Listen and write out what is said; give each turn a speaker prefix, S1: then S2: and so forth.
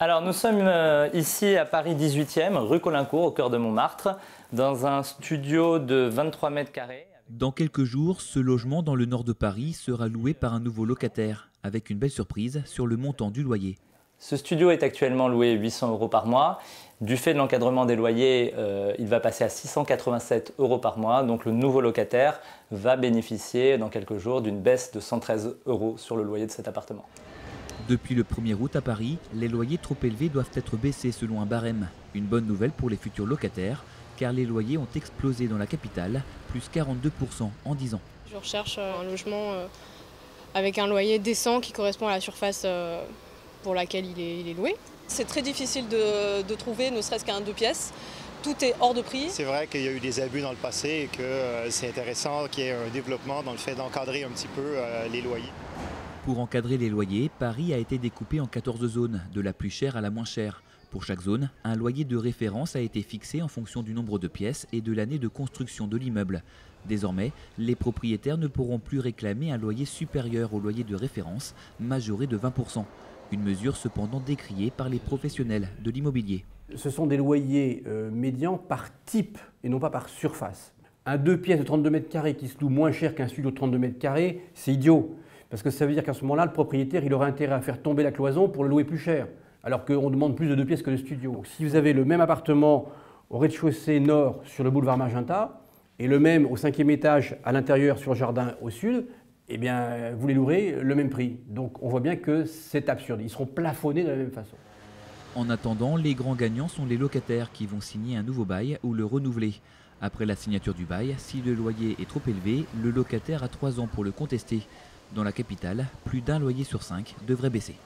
S1: Alors nous sommes ici à Paris 18e, rue Caulaincourt, au cœur de Montmartre, dans un studio de 23 mètres carrés.
S2: Dans quelques jours, ce logement dans le nord de Paris sera loué par un nouveau locataire, avec une belle surprise sur le montant du loyer.
S1: Ce studio est actuellement loué 800 € par mois. Du fait de l'encadrement des loyers, il va passer à 687 € par mois. Donc le nouveau locataire va bénéficier dans quelques jours d'une baisse de 113 € sur le loyer de cet appartement.
S2: Depuis le 1er août à Paris, les loyers trop élevés doivent être baissés selon un barème. Une bonne nouvelle pour les futurs locataires, car les loyers ont explosé dans la capitale, plus 42% en 10 ans.
S3: Je recherche un logement avec un loyer décent qui correspond à la surface pour laquelle il est loué.
S4: C'est très difficile de trouver, ne serait-ce qu'un 2 pièces. Tout est hors de prix.
S5: C'est vrai qu'il y a eu des abus dans le passé et que c'est intéressant qu'il y ait un développement dans le fait d'encadrer un petit peu les loyers.
S2: Pour encadrer les loyers, Paris a été découpé en 14 zones, de la plus chère à la moins chère. Pour chaque zone, un loyer de référence a été fixé en fonction du nombre de pièces et de l'année de construction de l'immeuble. Désormais, les propriétaires ne pourront plus réclamer un loyer supérieur au loyer de référence, majoré de 20%. Une mesure cependant décriée par les professionnels de l'immobilier.
S6: Ce sont des loyers médians par type et non pas par surface. Un 2 pièces de 32 mètres carrés qui se loue moins cher qu'un studio de 32 mètres carrés, c'est idiot. Parce que ça veut dire qu'à ce moment-là, le propriétaire il aura intérêt à faire tomber la cloison pour le louer plus cher. Alors qu'on demande plus de 2 pièces que le studio. Donc, si vous avez le même appartement au rez-de-chaussée nord sur le boulevard Magenta et le même au 5e étage à l'intérieur sur le jardin au sud, eh bien, vous les louerez le même prix. Donc on voit bien que c'est absurde. Ils seront plafonnés de la même façon.
S2: En attendant, les grands gagnants sont les locataires qui vont signer un nouveau bail ou le renouveler. Après la signature du bail, si le loyer est trop élevé, le locataire a 3 ans pour le contester. Dans la capitale, plus d'un loyer sur 5 devrait baisser.